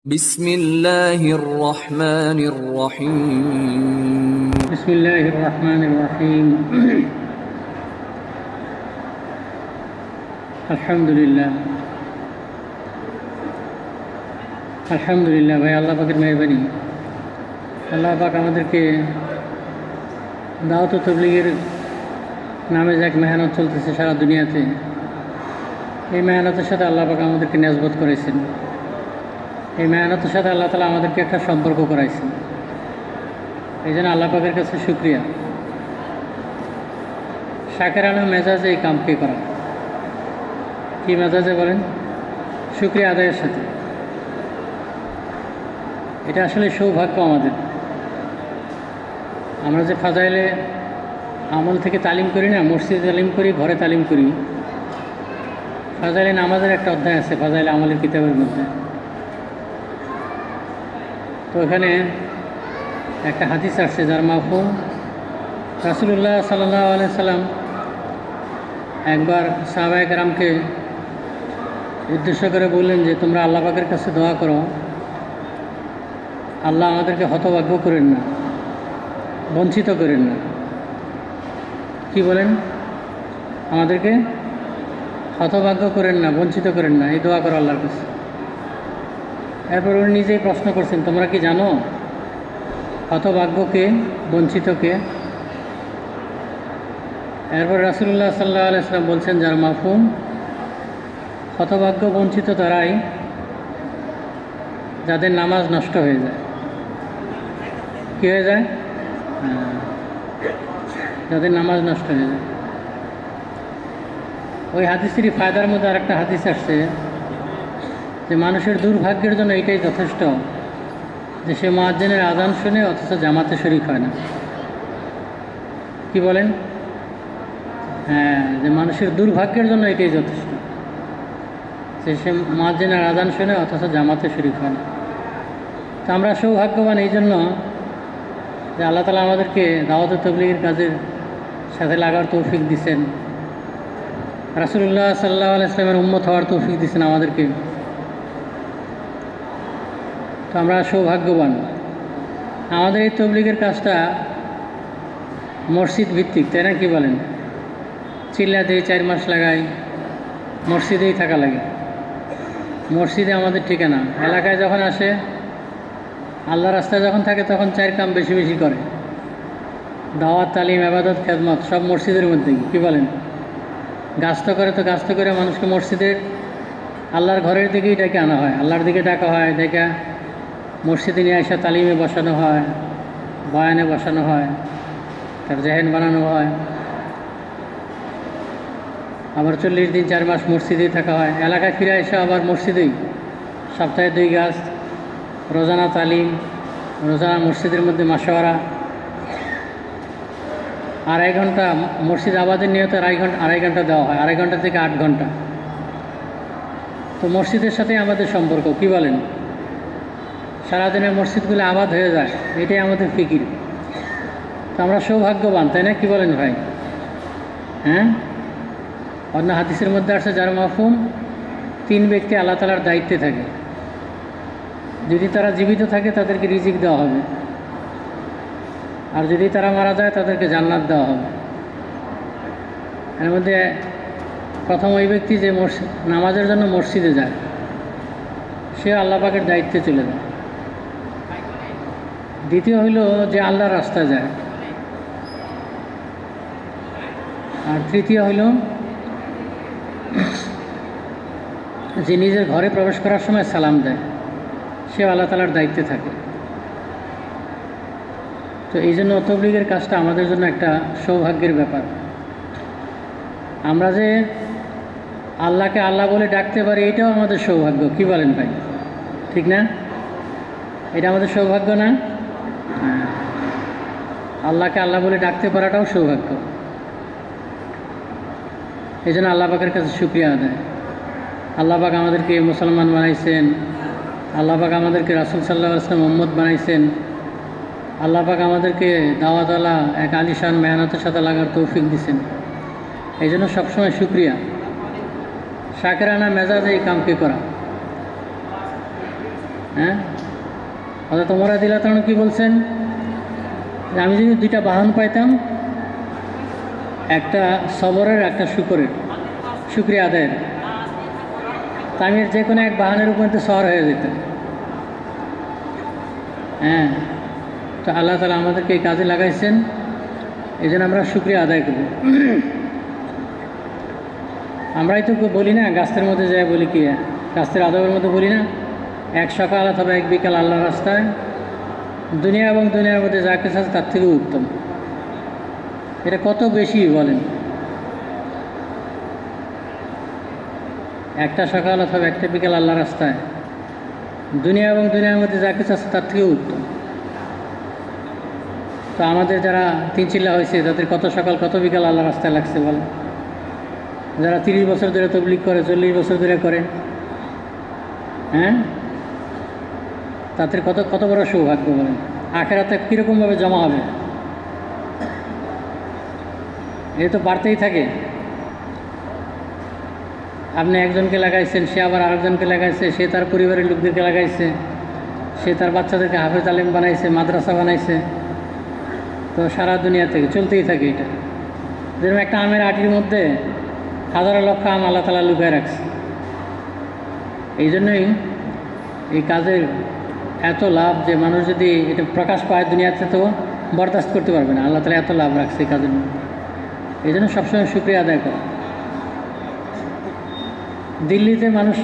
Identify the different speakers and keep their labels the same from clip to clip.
Speaker 1: بسم الله الرحمن الرحيم
Speaker 2: بسم الله الرحمن الرحيم আলহামদুলিল্লাহ ভাই আল্লাহ পাকের মেহরবানি। আল্লাহ পাক আমাদেরকে দাওয়াত ও তাবলীগের নামে যে এক মেহনত চলতেছে সারা দুনিয়াতে, এই মেহনতের সাথে আল্লাহ পাক আমাদেরকে নেসবত করেছেন। এই মেহনতের সাথে আল্লাহ তাআলা আমাদেরকে একটা সম্পর্ক করাইছেন। এই জন্য আল্লাহ পাকের কাছে শুকরিয়া। শাকেরানা মেজাজে এই কামকে করা, কি মেজাজে বলেন? শুকরিয়া আদায়ের সাথে। এটা আসলে সৌভাগ্য আমাদের। আমরা যে ফাজাইলে আমল থেকে তালিম করি না, মসজিদে তালিম করি, ঘরে তালিম করি। ফাজাইলে নামাজের একটা অধ্যায় আছে ফাজাইলে আমলের কিতাবের মধ্যে। তো এখানে একটা হাদিস আসছে যার মাফহুম রাসূলুল্লাহ সাল্লাল্লাহু আলাইহি সাল্লাম একবার সাহাবায়ে কেরামকে উদ্দেশ্য করে বললেন যে তোমরা আল্লাহ পাকের কাছে দোয়া করো, আল্লাহ আমাদেরকে হতভাগ্য করেন না, বঞ্চিত করেন না। কি বলেন? আমাদেরকে হতভাগ্য করেন না, বঞ্চিত করেন না, এই দোয়া করো আল্লাহর কাছে। এরপর উনি নিজেই প্রশ্ন করছেন, তোমরা কি জানো হতভাগ্যকে, বঞ্চিতকে? এরপর রাসূলুল্লাহ সাল্লাল্লাহু আলাইহি ওয়াসাল্লাম বলছেন যার মাফহুম হতভাগ্য বঞ্চিত তারাই যাদের নামাজ নষ্ট হয়ে যায়। কী হয়ে যায়? যাদের নামাজ নষ্ট হয়ে যায়। ওই হাদিসেরই ফায়দার মধ্যে আরেকটা হাদিস আসছে যে মানুষের দুর্ভাগ্যের জন্য এটাই যথেষ্ট যে সে মুয়াজ্জিনের আযান শুনে অথচ জামাতে শরীক হয় না। কি বলেন? যে মানুষের দুর্ভাগ্যের জন্য এটাই যথেষ্ট যে সে মুয়াজ্জিনের আযান শুনে অথচ জামাতে শরীক হয় না। তো আমরা সৌভাগ্যবান এই জন্য যে আল্লাহ তাআলা আমাদেরকে দাওয়াত ও তাবলীগের কাজের সাথে লাগার তৌফিক দিয়েছেন, রাসূলুল্লাহ সাল্লাল্লাহু আলাইহি ওয়াসাল্লামের উম্মত হওয়ার তৌফিক দিয়েছেন আমাদেরকে। তো আমরা সৌভাগ্যবান। আমাদের এই তাবলীগের কাজটা মসজিদ ভিত্তিক, তাই না? কি বলেন? চিল্লা দিয়ে 4 মাস লাগাই, মসজিদেই থাকা লাগে। মসজিদে আমাদের ঠিকানা। এলাকায় যখন আসে, আল্লাহ রাস্তায় যখন থাকে তখন 4 কাম বেশি বেশি করে। দাওয়াত, তালিম, ইবাদত, খেদমত সব মসজিদের মধ্যেই। কি বলেন? গাছ তো করে মানুষকে মসজিদের আল্লাহর ঘরের দিকেই ডেকে আনা হয়, আল্লাহর দিকে ডাকা হয়, ডেকে মসজিদে নিয়ে আসা তালিমে বসানো হয়, বয়ানে বসানো হয়, তার জেহেন বানানো হয়। আবার 40 দিন 4 মাস মসজিদেই থাকা হয়। এলাকায় ফিরে এসে আবার মসজিদেই সপ্তাহে 2 গাছ, রোজানা তালিম, রোজানা মসজিদের মধ্যে মাশওয়ারা। 2.5 ঘন্টা মসজিদ আবাদের নিয়তে 2.5 ঘন্টা দেওয়া হয়, 2.5 ঘন্টা থেকে 8 ঘন্টা। তো মসজিদের সাথে আমাদের সম্পর্ক। কি বলেন? সারাদিনে মসজিদগুলো আবাদ হয়ে যায়, এটাই আমাদের ফিকির। তো আমরা সৌভাগ্যবান, তাই না? কি বলেন ভাই? অন্য হাদিসের মধ্যে আসছে যার মাফহুম 3 ব্যক্তি আল্লাহ তাআলার দায়িত্বে থাকে। যদি তারা জীবিত থাকে তাদেরকে রিজিক দেওয়া হবে, আর যদি তারা মারা যায় তাদেরকে জান্নাত দেওয়া হবে। এর মধ্যে প্রথম ওই ব্যক্তি যে নামাজের জন্য মসজিদে যায়, সে আল্লাহ পাকের দায়িত্বে চলে যায়। দ্বিতীয় হইল যে আল্লাহর রাস্তায় যায়। আর তৃতীয় হইল যে নিজের ঘরে প্রবেশ করার সময় সালাম দেয়, সে আল্লাহ তাআলার দায়িত্বে থাকে। তো এই জন্য তাবলীগের কাজটা আমাদের জন্য একটা সৌভাগ্যের ব্যাপার। আমরা যে আল্লাহকে আল্লাহ বলে ডাকতে পারি, এটাও আমাদের সৌভাগ্য। কি বলেন ভাই? ঠিক না? এটা আমাদের সৌভাগ্য না? আল্লাহকে আল্লাহ বলে ডাকতে পারাটাও সৌভাগ্য। এই জন্য আল্লাহ পাকের কাছে শুকরিয়া আদায়। আল্লাহ পাক আমাদেরকে মুসলমান বানাইছেন, আল্লাহ পাক আমাদেরকে রাসূল সাল্লাল্লাহু আলাইহি ওয়াসাল্লাম উম্মত বানাইছেন, আল্লাহ পাক আমাদেরকে দাওয়াতওয়ালা এক আলিশান মেহনতের সাথে লাগার তৌফিক দিয়েছেন। এই জন্য সবসময় শুকরিয়া। শাকেরানা মেজাজে এই কামকে করা। হ্যাঁ, হযরত ওমর রাদিয়াল্লাহু তাআলা কি বলছেন যে আমি যদি দুইটা বাহন পাইতাম, একটা সবরের একটা শুকরিয়া আদায়ের, তা আমি যে কোনো এক বাহনের উপর সওয়ার হয়ে যেতাম। হ্যাঁ, তো আল্লাহ তাআলা আমাদেরকে এই কাজে লাগাইছেন, এই জন্য আমরা শুকরিয়া আদায় করব। আমরাই তো বলি না, গাছের মধ্যে যাই বলি কি, গাছের আদবের মধ্যে বলি না, এক সকাল অথবা এক বিকাল আল্লাহর রাস্তায়, দুনিয়া এবং দুনিয়ার মধ্যে যা কিছু আছে তার থেকেও উত্তম। এটা কত বেশি বলেন, একটা সকাল অথবা একটা বিকাল আল্লাহর রাস্তায়, দুনিয়া এবং দুনিয়ার মধ্যে যা কিছু আছে তার থেকেও উত্তম। তো আমাদের যারা তিন চিল্লা হয়েছে তাদের কত সকাল কত বিকাল আল্লাহর রাস্তায় লাগছে বলেন। যারা 30 বছর ধরে তাবলীগ করে, 40 বছর ধরে করে, হ্যাঁ, তাদের কত কত বড় সৌভাগ্য বলেন। আখেরাতে কীরকমভাবে জমা হবে, এ তো বাড়তেই থাকে। আপনি একজনকে লাগাইছেন, সে আবার আরেকজনকে লাগাইছে, সে তার পরিবারের লোকদেরকে লাগাইছে, সে তার বাচ্চাদেরকে হাফেজ আলেম বানাইছে, মাদ্রাসা বানাইছে। তো সারা দুনিয়া থেকে চলতেই থাকে এটা। যেরকম একটা আমের আটির মধ্যে হাজারো লক্ষ আম আল্লাহ তাআলা লুকায় রাখছে। এই জন্যই এই কাজের এত লাভ যে মানুষ যদি এটা প্রকাশ পায় দুনিয়াতে তো বরদাস্ত করতে পারবে না। আল্লাহ তাআলা এত লাভ রাখছে এই কাজের মধ্যে, এই জন্য সবসময় শুকরিয়া আদায় করা। দিল্লিতে মানুষ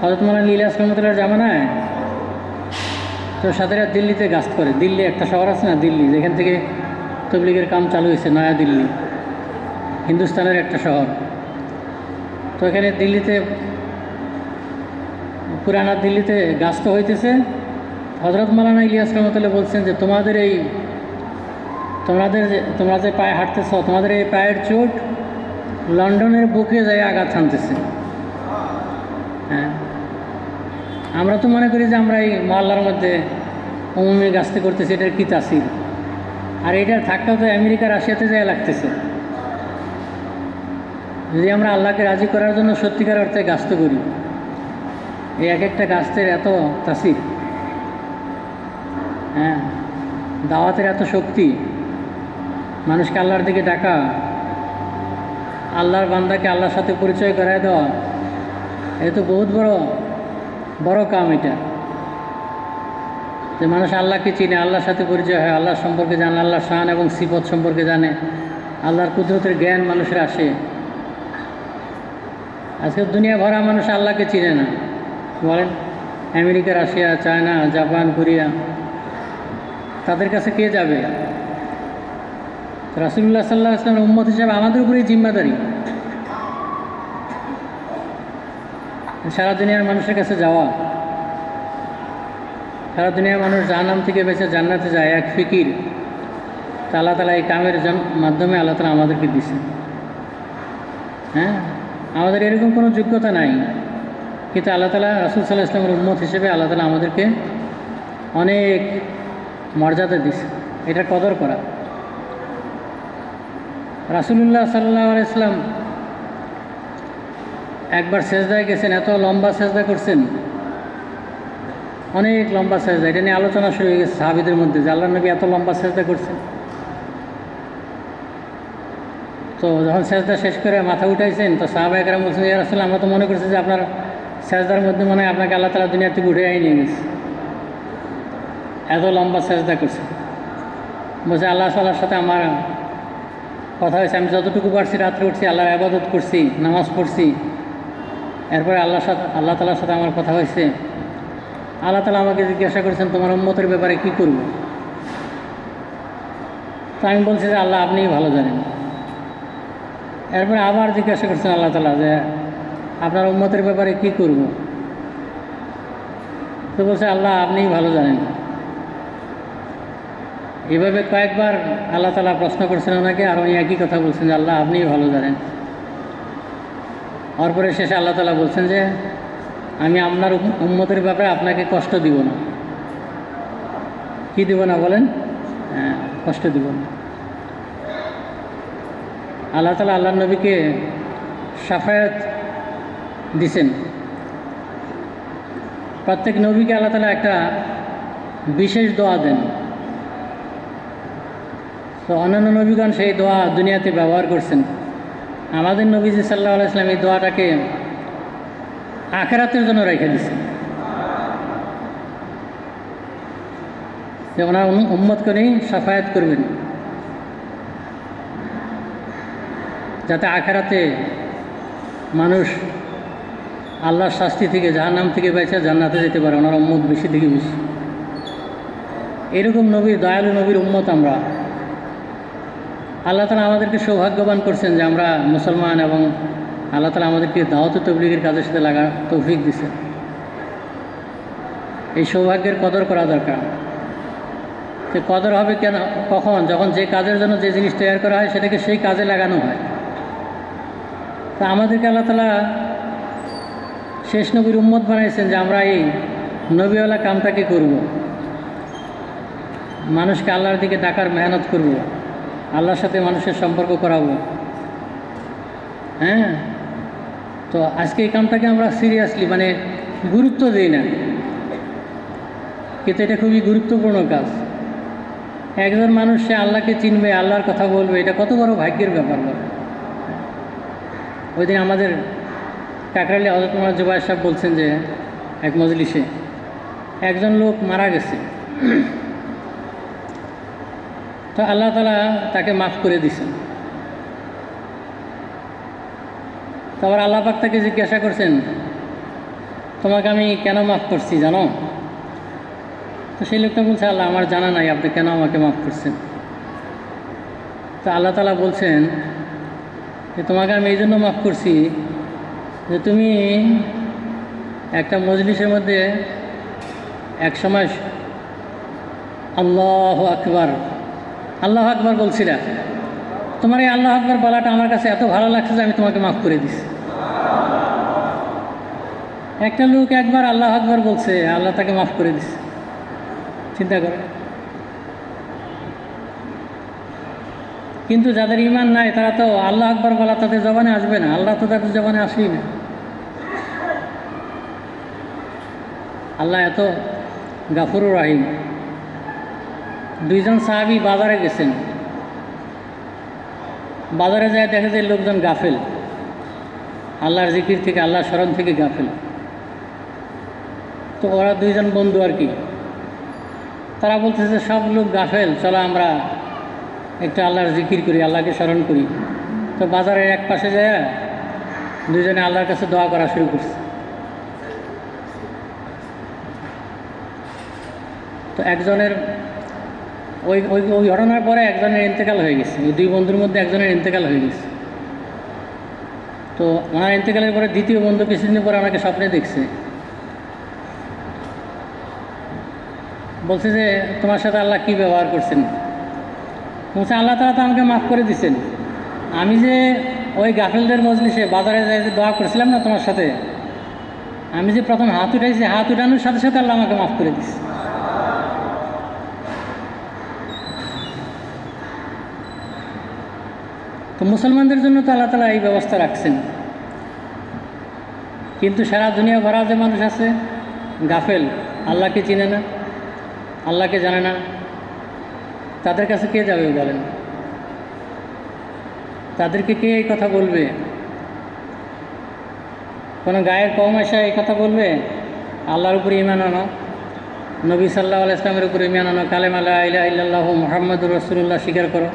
Speaker 2: হযরত মাওলানা ইলিয়াস রহমতুল্লাহর জামানায় তো সাথীরা দিল্লিতে গাছ করে। দিল্লি একটা শহর আছে না, দিল্লি, যেখান থেকে তবলিগের কাম চালু হয়েছে, নয়া দিল্লি, হিন্দুস্তানের একটা শহর। তো এখানে দিল্লিতে, পুরানা দিল্লিতে গাছ তো হইতেছে। হযরত মাওলানা ইলিয়াস রহমতুল্লাহ বলছেন যে তোমরা যে পায়ে হাঁটতেছ, তোমাদের এই পায়ের চোট লন্ডনের বুকে যায় আঘাত হানতেছে। হ্যাঁ, আমরা তো মনে করি যে আমরা এই মহল্লার মধ্যে অমুমি গাছতে করতেছি, এটার কী তাসির, আর এটার ধাক্কা তো আমেরিকা রাশিয়াতে যায় লাগতেছে। যদি আমরা আল্লাহকে রাজি করার জন্য সত্যিকার অর্থে গাছতে করি, এই এক একটা গাছের এত তাসির, হ্যাঁ, দাওয়াতের এত শক্তি, মানুষকে আল্লাহর দিকে ডাকা, আল্লাহর বান্দাকে আল্লাহর সাথে পরিচয় করায় দেওয়া, এ তো বহুত বড় কাম এটা। যে মানুষ আল্লাহকে চিনে, আল্লাহর সাথে পরিচয় হয়, আল্লাহর সম্পর্কে জানে, আল্লাহর শান এবং সিফত সম্পর্কে জানে, আল্লাহর কুদরতের জ্ঞান মানুষের আসে। আজকে দুনিয়া ভরা মানুষ আল্লাহকে চিনে না বলেন। America, Russia, China, Japan, Korea, তাদের কাছে কে যাবে? রাসূলুল্লাহ সাল্লাল্লাহু আলাইহি ওয়াসাল্লামের উম্মত হিসেবে আমাদের উপরেই জিম্মাদারি সারা দুনিয়ার মানুষের কাছে যাওয়া। সারা দুনিয়ার মানুষ জাহান্নাম থেকে বেঁচে জান্নাতে যায়, এক ফিকির। তা আল্লাহ তাআলা এই কামের মাধ্যমে আল্লাহ তাআলা আমাদেরকে দিয়েছেন। হ্যাঁ, আমাদের এরকম কোনো যোগ্যতা নাই, কিন্তু আল্লাহ তাআলা রাসূল সাল্লাল্লাহু আলাইহি ওয়াসাল্লামের উম্মত হিসেবে আল্লাহ তাআলা আমাদেরকে অনেক মর্যাদা দিয়েছে। এটার কদর করা। রাসূলুল্লাহ সাল্লাল্লাহু আলাইহি ওয়াসাল্লাম একবার সেজদায় গেছেন, এত লম্বা সেজদা করছেন, অনেক লম্বা সেজদা। এটা নিয়ে আলোচনা শুরু হয়ে গেছে সাহাবীদের মধ্যে যে আল্লাহর নবী এত লম্বা সেজদা করছেন। তো যখন সেজদা শেষ করে মাথা উঠাইছেন, তো সাহাবায়ে কেরাম বলছেন, ইয়া রাসূলুল্লাহ, আমরা তো মনে করছি যে আপনার সেজদার মধ্যে মনে হয় আপনাকে আল্লাহ তাআলা দুনিয়া থেকে উঠে নিয়ে গেছে, এত লম্বা সেজদা করছে। বলছে আল্লাহ তাআলার সাথে আমার কথা হয়েছে, আমি যতটুকু পারছি রাত্রে উঠছি, আল্লাহর ইবাদত করছি, নামাজ পড়ছি, এরপরে আল্লাহ তাআলার সাথে আমার কথা হয়েছে। আল্লাহ তাআলা আমাকে জিজ্ঞাসা করেছেন তোমার উম্মতের ব্যাপারে কী করব। তো আমি বলছি যে আল্লাহ আপনিই ভালো জানেন। এরপরে আবার জিজ্ঞাসা করছেন আল্লাহ তাআলা যে আপনার উম্মতের ব্যাপারে কী করব। তো বলছে আল্লাহ আপনিই ভালো জানেন। এভাবে কয়েকবার আল্লাহ তাআলা প্রশ্ন করছেন ওনাকে, আর উনি একই কথা বলছেন যে আল্লাহ আপনিই ভালো জানেন। তারপরে শেষে আল্লাহ তাআলা বলছেন যে আমি আপনার উম্মতের ব্যাপারে আপনাকে কষ্ট দিব না। কি দিব না বলেন? হ্যাঁ, কষ্ট দিব না। আল্লাহ তাআলা আল্লাহর নবীকে শাফায়াত দিছেন। প্রত্যেক নবীকে আল্লাহ তাআলা একটা বিশেষ দোয়া দেন। তো অন্যান্য নবীগণ সেই দোয়া দুনিয়াতে ব্যবহার করছেন। আমাদের নবীজি সাল্লাল্লাহু আলাইহি ওয়াসাল্লাম এই দোয়াটাকে আখিরাতের জন্য রেখে দিয়েছেন, যে ওনার উম্মতকে শাফায়াত করবেন, যাতে আখিরাতে মানুষ আল্লাহর শাস্তি থেকে, জাহান্নাম থেকে বেঁচে জান্নাতে যেতে পারে, ওনার উম্মত বেশি থেকে বেশি। এরকম নবীর, দয়ালু নবীর উম্মত আমরা। আল্লাহ তাআলা আমাদেরকে সৌভাগ্যবান করছেন যে আমরা মুসলমান, এবং আল্লাহ তাআলা আমাদেরকে দাওয়াত ও তাবলীগের কাজের সাথে লাগার তৌফিক দিয়েছেন। এই সৌভাগ্যের কদর করা দরকার। তো কদর হবে কেন, কখন? যখন যে কাজের জন্য যে জিনিস তৈরি করা হয় সেটাকে সেই কাজে লাগানো হয়। তা আমাদেরকে আল্লাহ তাআলা শেষ নবীর উম্মত বানাইছেন যে আমরা এই নবীওয়ালা কামটাকে করব, মানুষকে আল্লাহর দিকে ডাকার মেহনত করব, আল্লাহর সাথে মানুষের সম্পর্ক করাবো। হ্যাঁ, তো আজকে এই কামটাকে আমরা সিরিয়াসলি গুরুত্ব দিই না, কিন্তু এটা খুবই গুরুত্বপূর্ণ কাজ। একজন মানুষ সে আল্লাহকে চিনবে, আল্লাহর কথা বলবে, এটা কত বড় ভাগ্যের ব্যাপার। ওই দিন আমাদের কাকরাইলে হযরত মাওলানা জুবায়ের সাহেব বলছেন যে এক মজলিসে একজন লোক মারা গেছে, তো আল্লাহ তাআলা তাকে মাফ করে দিয়েছেন। তারপর আল্লাহ পাক তাকে জিজ্ঞাসা করছেন, তোমাকে আমি কেন মাফ করছি জানো? তো সেই লোকটা বলছে, আল্লাহ আমার জানা নাই, আপনি কেন আমাকে মাফ করছেন? তো আল্লাহ তাআলা বলছেন যে তোমাকে আমি এই জন্য মাফ করছি যে তুমি একটা মজলিসের মধ্যে এক সময় আল্লাহু আকবার, আল্লাহু আকবার বলছিলা, তোমার এই আল্লাহু আকবার বলাটা আমার কাছে এত ভালো লাগছে যে আমি তোমাকে মাফ করে দিছি। একটা লোক একবার আল্লাহু আকবার বলছে, আল্লাহ তাকে মাফ করে দিছে। চিন্তা করে। কিন্তু যাদের ঈমান নাই তারা তো আল্লাহু আকবার বলা তাদের জবানে আসবে না, আল্লাহ তো তাদের জবানে আসেই না। আল্লাহ এত গাফুরুর রহিম। দুইজন সাহাবী বাজারে গেছেন, বাজারে যায় দেখে যে লোকজন গাফেল, আল্লাহর জিকির থেকে, আল্লাহর স্মরণ থেকে গাফেল। তো ওরা দুইজন বন্ধু আর কি, তারা বলতেছে সব লোক গাফেল, চলো আমরা একটু আল্লাহর জিকির করি, আল্লাহকে স্মরণ করি। তো বাজারের এক পাশে যায় দুইজনে আল্লাহর কাছে দোয়া করা শুরু করছে। তো একজনের ওই ওই ওই ঘটনার পরে একজনের ইন্তেকাল হয়ে গেছে, ওই দুই বন্ধুর মধ্যে একজনের ইন্তেকাল হয়ে গেছে। তো ওনার ইন্তেকালের পরে দ্বিতীয় বন্ধু কিছুদিন পরে আমাকে স্বপ্নে দেখছে, বলছে যে তোমার সাথে আল্লাহ কী ব্যবহার করছেন? বলছে আল্লাহ তাআলা তো আমাকে মাফ করে দিচ্ছেন, আমি যে ওই গাফেলদের মজলিসে বাজারে যাই যে দোয়া করছিলাম না তোমার সাথে, আমি যে প্রথম হাত উঠাইছি, হাত উঠানোর সাথে সাথে আল্লাহ আমাকে মাফ করে দিচ্ছে। তো মুসলমানদের জন্য তো আল্লাহ তাআলা এই ব্যবস্থা রাখছেন, কিন্তু সারা দুনিয়া ভরা যে মানুষ আছে গাফেল, আল্লাহকে চিনে না, আল্লাহকে জানে না, তাদের কাছে কে যাবে বলেন? তাদেরকে কে এই কথা বলবে? কোনো গায়ের কওম এসে এই কথা বলবে আল্লাহর উপরে ঈমান আনো, নবী সাল্লাল্লাহু আলাইহি ওয়াসাল্লামের উপরে ঈমান আনো, কালেমা লা ইলাহা ইল্লাল্লাহু মুহাম্মাদুর রাসূলুল্লাহ স্বীকার করো?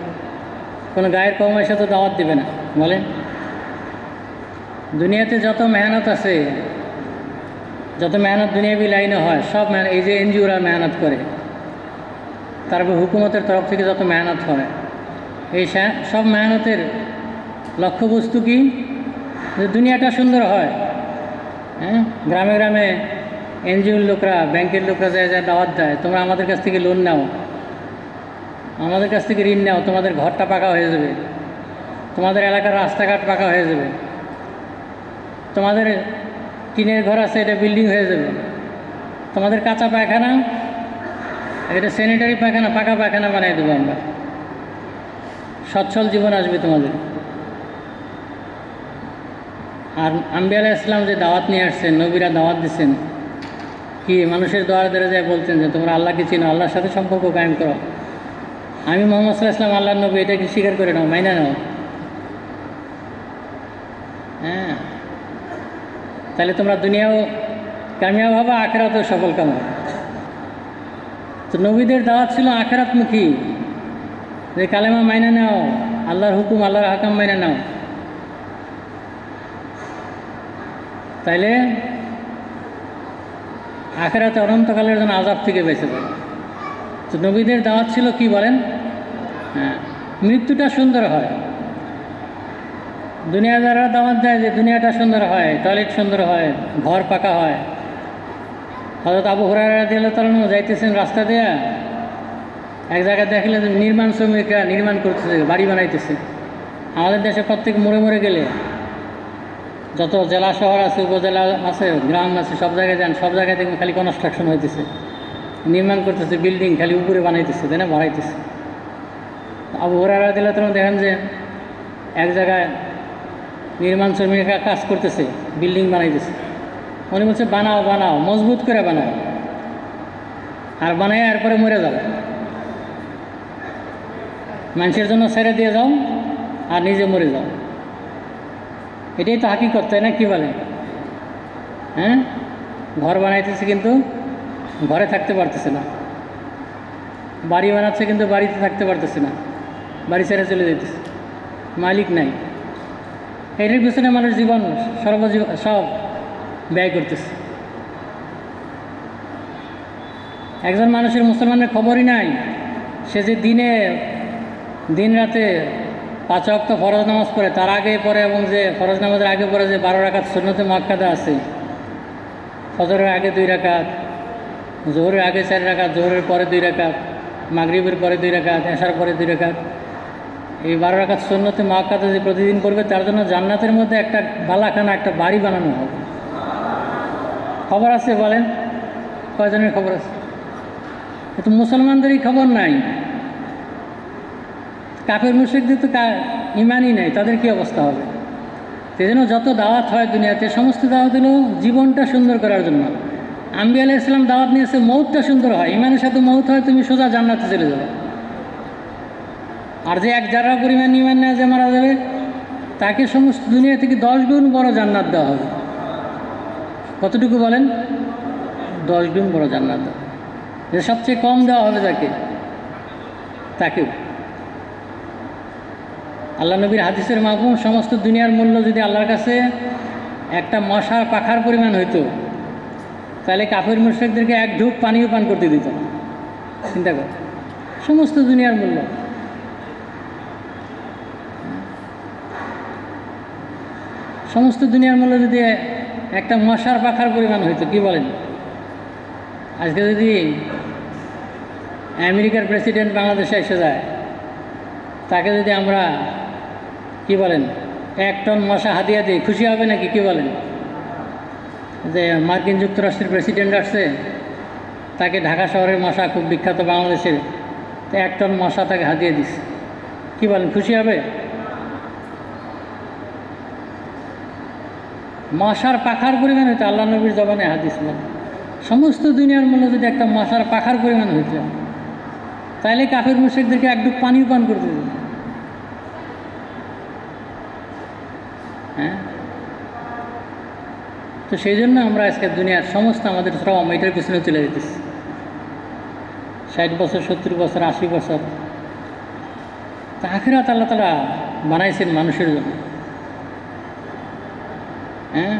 Speaker 2: কোনো গায়ের কওম এসে তো দাওয়াত দেবে না, বলেন? দুনিয়াতে যত মেহনত আছে, যত মেহনত দুনিয়াবি লাইনে হয়, সব মেহনত, এই যে এনজিওরা মেহনত করে, তারপর হুকুমতের তরফ থেকে যত মেহনত হয়, এই সব মেহনতের লক্ষ্যবস্তু কি? যে দুনিয়াটা সুন্দর হয়। হ্যাঁ, গ্রামে গ্রামে এনজিওর লোকরা, ব্যাংকের লোকরা যায় যায় দাওয়াত দেয়, তোমরা আমাদের কাছ থেকে লোন নাও, আমাদের কাছ থেকে ঋণ নাও, তোমাদের ঘরটা পাকা হয়ে যাবে, তোমাদের এলাকার রাস্তাঘাট পাকা হয়ে যাবে, তোমাদের টিনের ঘর আছে এটা বিল্ডিং হয়ে যাবে, তোমাদের কাঁচা পায়খানা এটা স্যানিটারি পায়খানা, পাকা পায়খানা বানিয়ে দেবো আমরা, সচ্ছল জীবন আসবে তোমাদের। আর আম্বিয়া আলাইহিস সালাম যে দাওয়াত নিয়ে আসছেন, নবীরা দাওয়াত দিচ্ছেন, কি মানুষের দ্বারে দ্বারে যায় বলতেন যে তোমরা আল্লাহকে চিনো, আল্লাহর সাথে সম্পর্ক কায়েম করো। আমি মোহাম্মদ সাল্লাল্লাহু আলাইহি ওয়াসাল্লাম আল্লাহর নবী, এটাকে স্বীকার করে নাও, মাইনা নাও। হ্যাঁ, তাহলে তোমরা দুনিয়াও কামিয়াব হবে, আখেরাতেও সফল কাম হবে। তো নবীদের দাওয়াত ছিল আখেরাতমুখী, যে কালেমা মাইনা নাও, আল্লাহর হুকুম আল্লাহর হাকাম মাইনা নাও। তাইলে আখেরাতে অনন্তকালের জন্য আযাব থেকে বেঁচে যাবে। তো নবীদের দাওয়াত ছিল কি বলেন? হ্যাঁ, মৃত্যুটা সুন্দর হয়। দুনিয়াদাররা দাওয়াত দেয় যে দুনিয়াটা সুন্দর হয়, টয়লেট সুন্দর হয়, ঘর পাকা হয়। হযরত আবু হুরায়রা রাদিয়াল্লাহু তাআলা যাইতেছেন রাস্তা দিয়ে, এক জায়গায় দেখলেন যে নির্মাণ শ্রমিকরা নির্মাণ করতেছে, বাড়ি বানাইতেছে। আমাদের দেশে প্রত্যেক মোড়ে মোড়ে গেলে, যত জেলা শহর আছে, উপজেলা আছে, গ্রাম আছে, সব জায়গায় যান, সব জায়গায় দেখবেন খালি কনস্ট্রাকশন হইতেছে, নির্মাণ করতেছে, বিল্ডিং খালি উপরে বানাইতেছে, তাই না, বাড়াইতেছে। আবু হুরায়রা রাদিয়াল্লাহু তাআলা দেখেন যে এক জায়গায় নির্মাণ শ্রমিকরা কাজ করতেছে, বিল্ডিং বানাইতেছে। উনি বলছে বানাও বানাও, মজবুত করে বানাও, আর বানাই এরপরে মরে যাও, মানুষের জন্য ছেড়ে দিয়ে যাও আর নিজে মরে যাও। এটাই তো হাকিকত, তাই না? কি বলে? হ্যাঁ, ঘর বানাইতেছে কিন্তু ঘরে থাকতে পারতেছে না, বাড়ি বানাচ্ছে কিন্তু বাড়িতে থাকতে পারতেছে না, বাড়ি ছেড়ে চলে যেতেছে, মালিক নাই। এটার পিছনে মানুষ জীবন সব ব্যয় করতেছে। একজন মানুষের, মুসলমানের খবরই নাই, সে যে দিন রাতে 5 ওয়াক্ত ফরজ নামাজ পড়ে, তার আগে পড়ে, এবং যে ফরজ নামাজের আগে পড়ে যে 12 রাকাত সুন্নতে মুআক্কাদা আছে, ফজরের আগে 2 রাকাত, জোহরের আগে 4 রাকাত, জোহরের পরে 2 রাকাত, মাগরিবের পরে 2 রাকাত, এশার পরে 2 রাকাত, এই 12 রাকাত সুন্নতে মুআক্কাদা যে প্রতিদিন করবে, তার জন্য জান্নাতের মধ্যে একটা বালাখানা, একটা বাড়ি বানানো হবে। খবর আছে? বলেন, কয়জনের খবর আছে? কিন্তু মুসলমানদেরই খবর নাই। কাফের মুশরিকদের তো ইমানই নাই, তাদের কি অবস্থা হবে? সেই জন্য যত দাওয়াত হয় দুনিয়াতে, সমস্ত দাওয়াত হলো জীবনটা সুন্দর করার জন্য। আম্বিয়া আলাইহিস সালাম দাওয়াত নিয়েছে মৌতটা সুন্দর হয়, ইমানের সাথে মৌত হয়, তুমি সোজা জান্নাতে চলে যাবে। আর যে 1 জাররা পরিমাণ ইমান নেয় যে মারা যাবে, তাকে সমস্ত দুনিয়া থেকে 10 গুণ বড় জান্নাত দেওয়া হবে। কতটুকু বলেন? 10 গুণ বড় জান্নাত দেওয়া। যে সবচেয়ে কম দেওয়া হবে যাকে, তাকেও। আল্লাহ নবীর হাদিসের মাফহুম, সমস্ত দুনিয়ার মূল্য যদি আল্লাহর কাছে একটা মশার পাখার পরিমাণ হইতো, তাহলে কাফের মুশরিকদেরকে 1 ঢুক পানিও পান করতে দিত না। চিন্তা কর, সমস্ত দুনিয়ার মূল্য। সমস্ত দুনিয়ার মূল্য যদি একটা মশার পাখার পরিমাণ হইতো, কি বলেন? আজকে যদি আমেরিকার প্রেসিডেন্ট বাংলাদেশে এসে যায়, তাকে যদি আমরা, কি বলেন, 1 টন মশা হাদিয়া দিই, খুশি হবে নাকি? কি বলেন? যে মার্কিন যুক্তরাষ্ট্রের প্রেসিডেন্ট আসছে, তাকে ঢাকা শহরের মশা খুব বিখ্যাত বাংলাদেশের, তো 1 টন মশা তাকে হাদিয়া দিচ্ছে, কি বলেন, খুশি হবে? মশার পাখার পরিমাণ হইতো, আল্লাহ নবীর জবানে হাদিস বলে, সমস্ত দুনিয়ার মূল্য যদি একটা মশার পাখার পরিমাণ হইতো, তাহলে কাফের মুশরিকদেরকে 1 ঢুক পানিও পান করতে দিত। হ্যাঁ, তো সেই জন্য আমরা আজকে দুনিয়ার সমস্ত আমাদের শ্রম এটার পিছনে চলে যেতেছি। 60 বছর, 70 বছর, 80 বছর। তা আখিরাত আল্লাহ তাআলা বানাইছেন মানুষের জন্য। হ্যাঁ,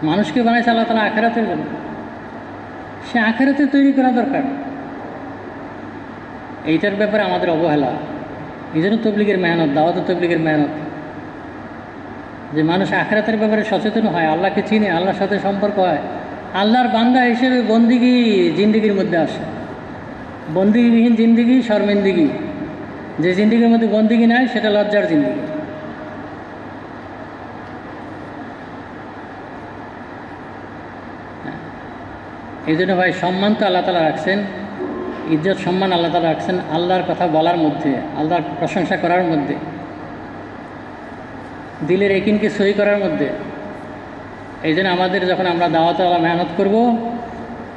Speaker 2: মানুষকে বানাইছে আল্লাহ তাআলা আখিরাতের জন্য। সে আখিরাতে তৈরি করা দরকার। এইটার ব্যাপারে আমাদের অবহেলা। এই জন্য তবলিগের মেহনত, দাওয়াত তবলিগের মেহনত, যে মানুষ আখিরাতের ব্যাপারে সচেতন হয়, আল্লাহকে চিনে, আল্লাহর সাথে সম্পর্ক হয়, আল্লাহর বান্দা হিসেবে বন্দিগি জিন্দিগির মধ্যে আসে। বন্দিগিবিহীন জিন্দিগি শর্মিন্দিগি। যে জিন্দিগির মধ্যে বন্দিগি নাই, সেটা লজ্জার জিন্দিগি। এই জন্য ভাই, সম্মান তো আল্লাহ তাআলা রাখছেন, ইজ্জত সম্মান আল্লাহ তাআলা রাখছেন আল্লাহর কথা বলার মধ্যে, আল্লাহর প্রশংসা করার মধ্যে, দিলের একিনকে সহি করার মধ্যে। এই জন্য আমাদের যখন আমরা দাওয়াত আল্লাহ মেহনত করব,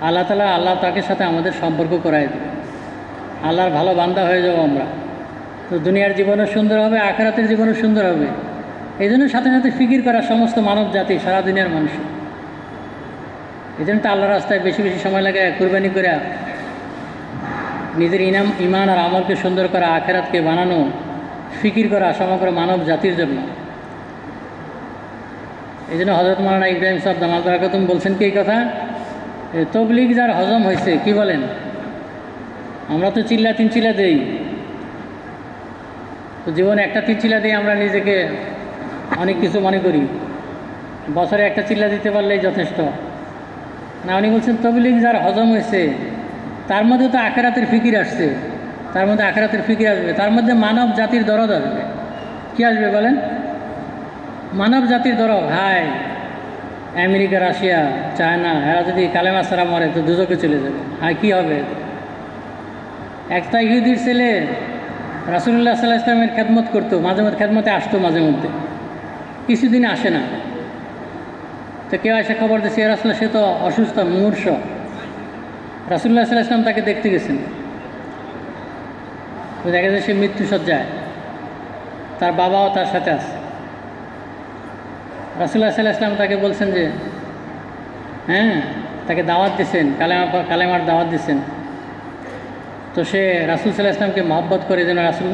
Speaker 2: আল্লাহ তাকে সাথে আমাদের সম্পর্ক করাই দেবে, আল্লাহর ভালো বান্দা হয়ে যাব আমরা। তো দুনিয়ার জীবনও সুন্দর হবে, আখিরাতের জীবনও সুন্দর হবে। এই জন্য সাথে সাথে ফিকির করা সমস্ত মানব জাতি, সারা দুনিয়ার মানুষ। এই জন্য তো আল্লাহর রাস্তায় বেশি বেশি সময় লাগে, কুরবানি করে নিজের ইমান আর আমলকে সুন্দর করা, আখিরাতকে বানানো, ফিকির করা সমগ্র মানব জাতির জন্য। এই জন্য হযরত মাওলানা ইব্রাহিম সাহেব দামাত বরকাতুহু বলছেন কি এই কথা, তবলিগ যার হজম হয়েছে, কি বলেন, আমরা তো তিন চিল্লা দেই, তো জীবনে একটা চিল্লা দিয়ে আমরা নিজেকে অনেক কিছু মনে করি, বছরে একটা চিল্লা দিতে পারলেই যথেষ্ট না। উনি বলছেন তবলিগ যার হজম হয়েছে, তার মধ্যে তো আখিরাতের ফিকির আসছে, তার মধ্যে আখিরাতের ফিকির আসবে, তার মধ্যে মানব জাতির দরদ আসবে। কি আসবে বলেন? মানব জাতির দরদ। হায়, আমেরিকা, রাশিয়া, চায়না, এরা যদি কালেমা ছাড়া মরে তো দুজকে চলে যাবে। হায়, কী হবে? একটা ইহুদির ছেলে রাসূলুল্লাহ সাল্লাল্লাহু আলাইহি ওয়াসাল্লামের খেদমত করতো, মাঝে মধ্যে খেদমতে আসতো, মাঝে মধ্যে কিছুদিন আসে না। তো কেউ এসে খবর দিচ্ছে, ইয়া রাসূলুল্লাহ, সে তো অসুস্থ, মুমূর্ষ। রাসূলুল্লাহ সাল্লাল্লাহু আলাইহি ওয়াসাল্লাম তাকে দেখতে গেছেন, তো দেখা যায় সে মৃত্যুসজ্জায়, তার বাবাও তার সাথে আছে। রাসূলুল্লাহ সাল্লাল্লাহু আলাইহি ওয়াসাল্লাম তাকে বলছেন যে তাকে দাওয়াত দিচ্ছেন, কালেমার দাওয়াত দিচ্ছেন। তো সে রাসূল সাল্লাল্লাহু আলাইহি ওয়াসাল্লামকে মহব্বত করে, যেন রাসূল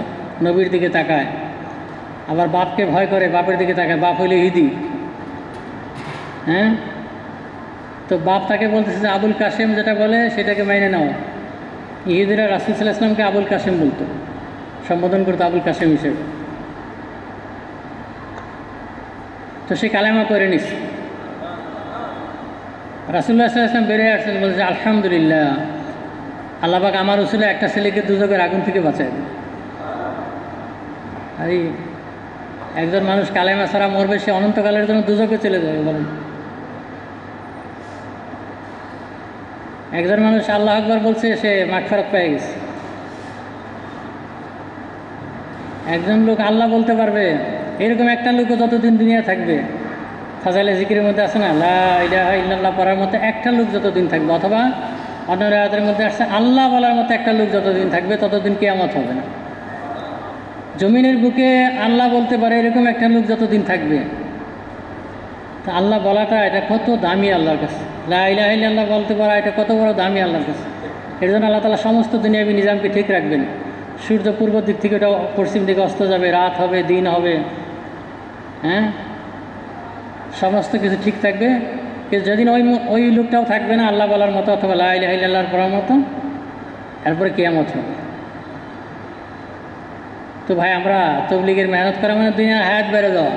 Speaker 2: নবীর দিকে তাকায়, আবার বাপকে ভয় করে, বাপের দিকে তাকায়, বাপ হইলে ইহুদি। তো বাপ তাকে বলতেছে যে আবুল কাসেম যেটা বলে সেটাকে মেনে নাও। ইহুদিরা রাসূল সাল্লাল্লাহু আলাইহি ওয়াসাল্লামকে আবুল কাসেম বলতো, সম্বোধন করতো আবুল কাসেম হিসেবে। তো সে কালেমা করে নিস। রাসূলুল্লাহ সাল্লাল্লাহু আলাইহি ওয়াসাল্লাম বেরিয়ে আসছেন, বলছে আলহামদুলিল্লাহ, আল্লাহ পাক আমার উসিলে একটা ছেলেকে দুজকের আগুন থেকে বাঁচায় দেয়। আর একজন মানুষ কালেমা ছাড়া মরবে, সে অনন্তকালের জন্য দুজকে চলে যাবে বলেন। একজন মানুষ আল্লাহ আকবার বলছে, সে মাগফিরাত পেয়ে গেছে। একজন লোক আল্লাহ বলতে পারবে, এরকম একটা লোকও যতদিন দুনিয়া থাকবে, ফাজাইলে জিকিরের মধ্যে আছে না, লা ইলাহা ইল্লাল্লাহ পড়ার মতো একটা লোক যতদিন থাকবে, অথবা অন্য রায়াতের মধ্যে আসছে আল্লাহ বলার মতো একটা লোক যতদিন থাকবে, ততদিন কিয়ামত হবে না। জমিনের বুকে আল্লাহ বলতে পারে এরকম একটা লোক যতদিন থাকবে, তা আল্লাহ বলাটা এটা কত দামি আল্লাহর কাছে। লা ইলাহা ইল্লাল্লাহ বলতে পারা এটা কত বড় দামি আল্লাহর কাছে। এর জন্য আল্লাহ তাআলা সমস্ত দুনিয়াবী নিজামকে ঠিক রাখবেন। সূর্য পূর্ব দিক থেকে ওটা পশ্চিম দিকে অস্ত যাবে, রাত হবে, দিন হবে, সমস্ত কিছু ঠিক থাকবে। কিন্তু যেদিন ওই লোকটাও থাকবে না আল্লাহ বলার মতো, অথবা লা ইলাহা ইল্লাল্লাহর পড়ার মতো, এরপরে কিয়ামত হবে। তো ভাই, আমরা তবলিগের মেহনত করা মানে দুনিয়ার হায়াত বেড়ে যাওয়া।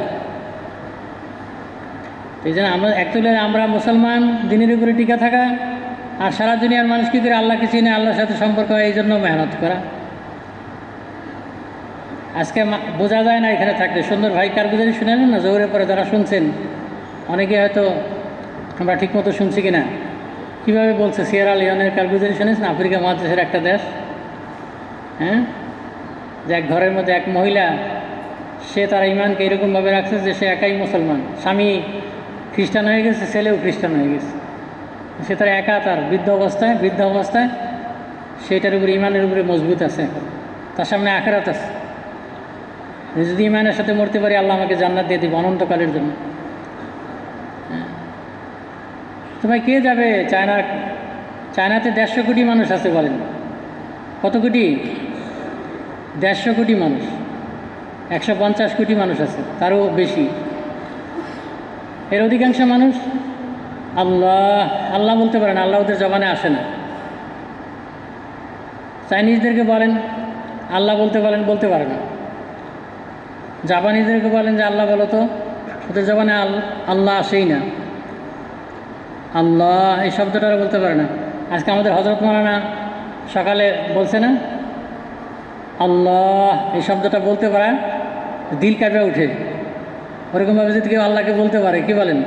Speaker 2: এই জন্য আমরা অ্যাকচুয়ালি আমরা মুসলমান, দিনের উপরে টিকা থাকা, আর সারা দুনিয়ার মানুষ কী করে আল্লাহকে চিনে, আল্লাহর সাথে সম্পর্ক হয়, এই জন্য মেহনত করা। আজকে বোঝা যায় না এখানে থাকলে। সুন্দর ভাই কারগুজারি শুনেন না, জোহরের পরে যারা শুনছেন, অনেকে হয়তো আমরা ঠিকমতো শুনছি কিনা, কীভাবে বলছে সিয়েরা লিওনের কারগুজারি শুনেছেন, আফ্রিকা মহাদেশের একটা দেশ, যে এক ঘরের মধ্যে এক মহিলা, সে তার ইমানকে এরকমভাবে রাখছে যে সে একাই মুসলমান, স্বামী খ্রিস্টান হয়ে গেছে, ছেলেও খ্রিস্টান হয়ে গেছে, সে তার একা, তার বৃদ্ধ অবস্থায় সেটার উপরে, ইমানের উপরে মজবুত আছে, তার সামনে আখিরাত আছে। যদি ইমানের সাথে মরতে পারি, আল্লাহ আমাকে জান্নাত দিয়ে দেবে অনন্তকালের জন্য। তো ভাই, কে যাবে চায়নাতে 150 কোটি মানুষ আছে বলেন। কত কোটি? 150 কোটি মানুষ। 150 কোটি মানুষ আছে, তারও বেশি। এর অধিকাংশ মানুষ আল্লাহ বলতে পারে না, আল্লাহ ওদের জবানে আসে না। চাইনিজদেরকে বলেন আল্লাহ বলতে পারে না। জাপানিজদেরকে বলেন যে আল্লাহ বলো, তো ওদের জবানে আল্লাহ আসেই না। আল্লাহ এই শব্দটা বলতে পারে না। আজকে আমাদের হযরত মাওলানা সকালে বলছে না, আল্লাহ এই শব্দটা বলতে পারা দিল কাঁপে উঠে। ওরকমভাবে যদি কেউ আল্লাহকে বলতে পারে, কি বলেন?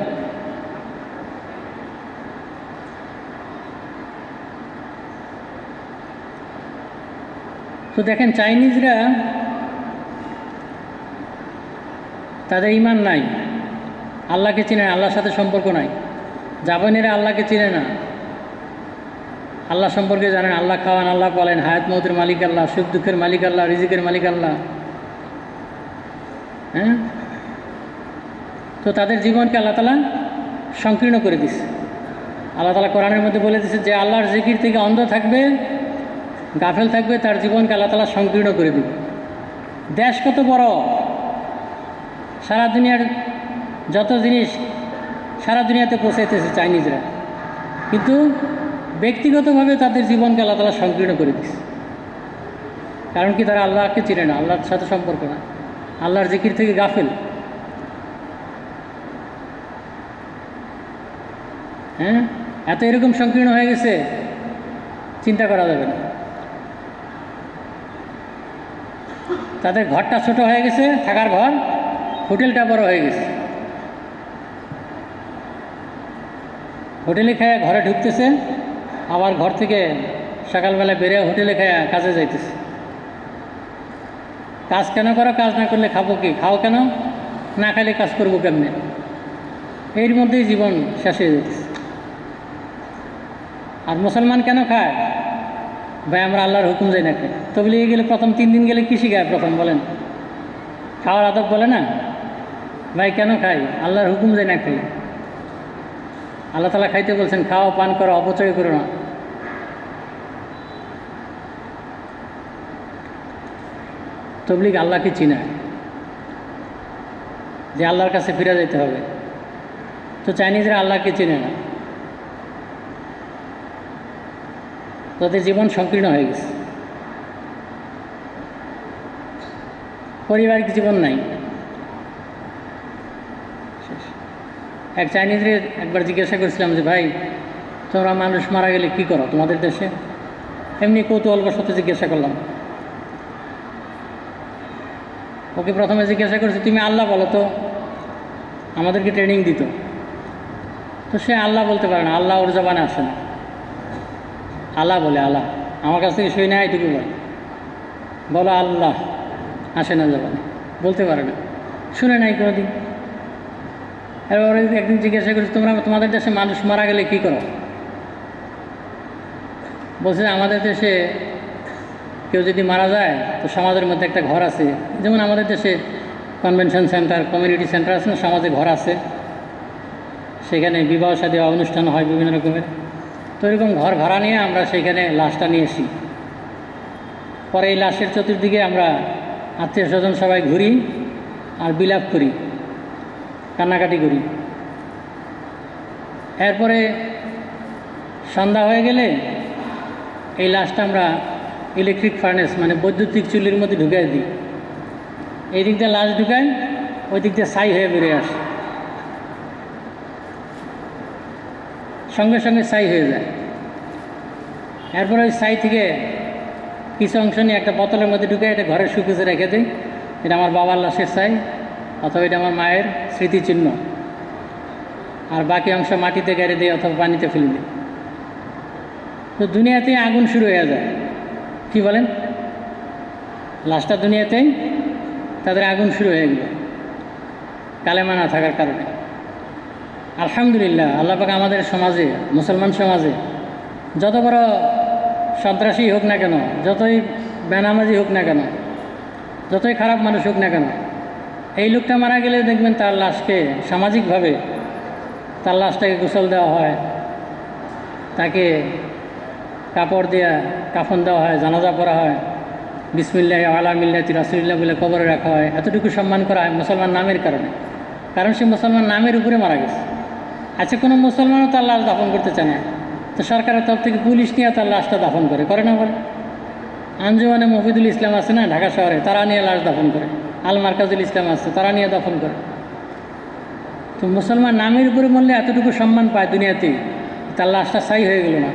Speaker 2: তো দেখেন, চাইনিজরা তাদের ইমান নাই, আল্লাহকে চিনে না, আল্লাহর সাথে সম্পর্ক নাই। জাপানিরা আল্লাহকে চিনে না, আল্লাহ সম্পর্কে জানেন, আল্লাহ খাওয়ান, আল্লাহ বলেন, হায়াত মৌতের মালিক আল্লাহ, সুখ দুঃখের মালিক আল্লাহ, রিজিকের মালিক আল্লাহ। হ্যাঁ, তো তাদের জীবনকে আল্লাহ তাআলা সংকীর্ণ করে দিচ্ছে। আল্লাহ তাআলা কোরআনের মধ্যে বলে দিচ্ছে যে আল্লাহর জিকির থেকে অন্ধ থাকবে, গাফেল থাকবে, তার জীবনকে আল্লাহ তাআলা সংকীর্ণ করে দেবে। দেশ কত বড়, সারা দুনিয়ার যত জিনিস সারা দুনিয়াতে পৌঁছাইতেছে চাইনিজরা, কিন্তু ব্যক্তিগতভাবে তাদের জীবনকে আল্লাহ তাআলা সংকীর্ণ করে দিচ্ছে। কারণ কি, তারা আল্লাহকে চিনে না, আল্লাহর সাথে সম্পর্ক না, আল্লাহর জিকির থেকে গাফেল। হ্যাঁ, এত এরকম সংকীর্ণ হয়ে গেছে, চিন্তা করা যাবে না। তাদের ঘরটা ছোট হয়ে গেছে, থাকার ঘর, হোটেলটা বড় হয়ে গেছে। হোটেলে খায় ঘরে ঢুকতেছে, আবার ঘর থেকে সকালবেলা বেরিয়ে হোটেলে খায় কাজে যাইতেছে। কাজ কেন করো? কাজ না করলে খাবো কি? খাও কেন? না খাইলে কাজ করবো কেমনে? এর মধ্যেই জীবন শেষ হয়ে যেতেছে। আর মুসলমান কেন খায়? ভাই আমরা আল্লাহর হুকুম যাই না খাই। তবলিগে গেলে প্রথম 3 দিন গেলে কী শিখায়? প্রথম বলেন, খাওয়ার আদব বলে না? ভাই কেন খাই? আল্লাহর হুকুম যাই না খাই। আল্লাহ তাআলা খাইতে বলছেন, খাও, পান করো, অপচয় করো না। তবলিগ আল্লাহকে চিনায় যে আল্লাহর কাছে ফিরে যেতে হবে। তো চাইনিজরা আল্লাহকে চিনে না, তাদের জীবন সংকীর্ণ হয়ে গেছে, পারিবারিক জীবন নাই। এক চাইনিজরে একবার জিজ্ঞাসা করেছিলাম যে ভাই তোমরা মানুষ মারা গেলে কি করো তোমাদের দেশে? এমনি কৌতূহলবশত জিজ্ঞাসা করলাম। ওকে প্রথমে জিজ্ঞাসা করেছি, তুমি আল্লাহ বলো তো, আমাদেরকে ট্রেনিং দিত। তো সে আল্লাহ বলতে পারে না, আল্লাহ ওর জবানে আসে না। আল্লাহ বলে, আল্লাহ আমার কাছ থেকে শুই না, এইটুকু বলো আল্লাহ, আসে না জবানে, বলতে পারে না, শুনে নাই কোনোদিন। এরপরে একদিন জিজ্ঞাসা করেছি, তোমাদের দেশে মানুষ মারা গেলে কী করো? বলছে আমাদের দেশে কেউ যদি মারা যায় তো সমাজের মধ্যে একটা ঘর আছে, যেমন আমাদের দেশে কনভেনশন সেন্টার, কমিউনিটি সেন্টার আছে না, সমাজে ঘর আছে, সেখানে বিবাহ শাদী অনুষ্ঠান হয় বিভিন্ন রকমের। তো এরকম ঘর ভাড়া নিয়ে আমরা সেইখানে লাশটা নিয়ে আসি। পরে এই লাশের চতুর্দিকে আমরা আত্মীয় স্বজন সবাই ঘুরি আর বিলাপ করি, কান্নাকাটি করি। এরপরে সন্ধ্যা হয়ে গেলে এই লাশটা আমরা ইলেকট্রিক ফার্নেস মানে বৈদ্যুতিক চুলির মধ্যে ঢুকাই দিই। এই দিক দিয়ে লাশ ঢুকাই, ওই দিক দিয়ে ছাই হয়ে বেরিয়ে আসে, সঙ্গে সঙ্গে ছাই হয়ে যায়। এরপরে ওই ছাই থেকে কিছু অংশ নিয়ে একটা বোতলের মধ্যে ঢুকে এটা ঘরে শুকিয়ে রেখে দিই। এটা আমার বাবার লাশের ছাই, অথবা এটা আমার মায়ের স্মৃতিচিহ্ন। আর বাকি অংশ মাটিতে গেড়ে দিই অথবা পানিতে ফেলে দিই। তো দুনিয়াতেই আগুন শুরু হয়ে যায়। কি বলেন? লাশটা দুনিয়াতেই তাদের আগুন শুরু হয়ে গেল কালেমা না থাকার কারণে। আলহামদুলিল্লাহ, আল্লাহ পাক আমাদের সমাজে, মুসলমান সমাজে যত বড় সন্ত্রাসী হোক না কেন, যতই বেনামাজি হোক না কেন, যতই খারাপ মানুষ হোক না কেন, এই লোকটা মারা গেলে দেখবেন তার লাশকে সামাজিকভাবে তার লাশটাকে গোসল দেওয়া হয়, তাকে কাপড় দেওয়া কাফন দেওয়া হয়, জানাজা পড়া হয়, বিসমিল্লাহ আলা মিল্লাতি রাসূলিল্লাহ বলে কবরে রাখা হয়। এতটুকু সম্মান করা হয় মুসলমান নামের কারণে, কারণ সে মুসলমান নামের উপরে মারা গেছে। আচ্ছা, কোনো মুসলমানও তার লাশ দাফন করতে চায় না, তো সরকারের তরফ থেকে পুলিশ নিয়ে তার লাশটা দাফন করে না? বলে আঞ্জুমানে মফিদুল ইসলাম আছে না ঢাকা শহরে, তারা নিয়ে লাশ দাফন করে। আল মার্কাজুল ইসলাম আছে, তারা নিয়ে দাফন করে। তো মুসলমান নামের উপরে মরলে এতটুকু সম্মান পায় দুনিয়াতে, তার লাশটা ছাই হয়ে গেল না,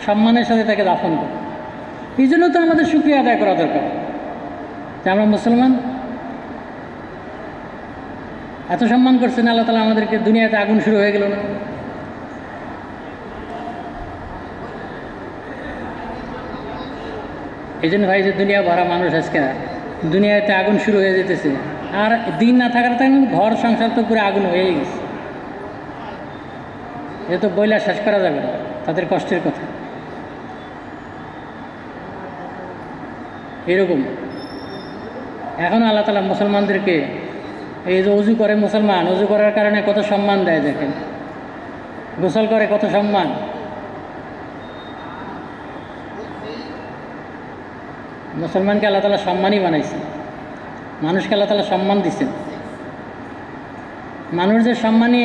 Speaker 2: সম্মানের সাথে তাকে দাফন করে। এই জন্য তো আমাদের শুকরিয়া আদায় করা দরকার যে আমরা মুসলমান। এত সম্মান করছেন আল্লাহ তাআলা আমাদেরকে, দুনিয়াতে আগুন শুরু হয়ে গেল না। এই জন্য ভাই যে দুনিয়া ভরা মানুষ আজকে দুনিয়াতে আগুন শুরু হয়ে যেতেছে, আর দিন না থাকার টাইম ঘর সংসার তো পুরো আগুন হয়ে গেছে। এ তো বইলা শেষ করা যাবে না তাদের কষ্টের কথা। এরকম এখনও আল্লাহ তাআলা মুসলমানদেরকে এই যে অজু করে মুসলমান, অজু করার কারণে কত সম্মান দেয় দেখেন, গোসল করে কত সম্মান। মুসলমানকে আল্লাহ তাআলা সম্মানই বানাইছে, মানুষকে আল্লাহ তাআলা সম্মান দিচ্ছেন। মানুষ যে সম্মানী,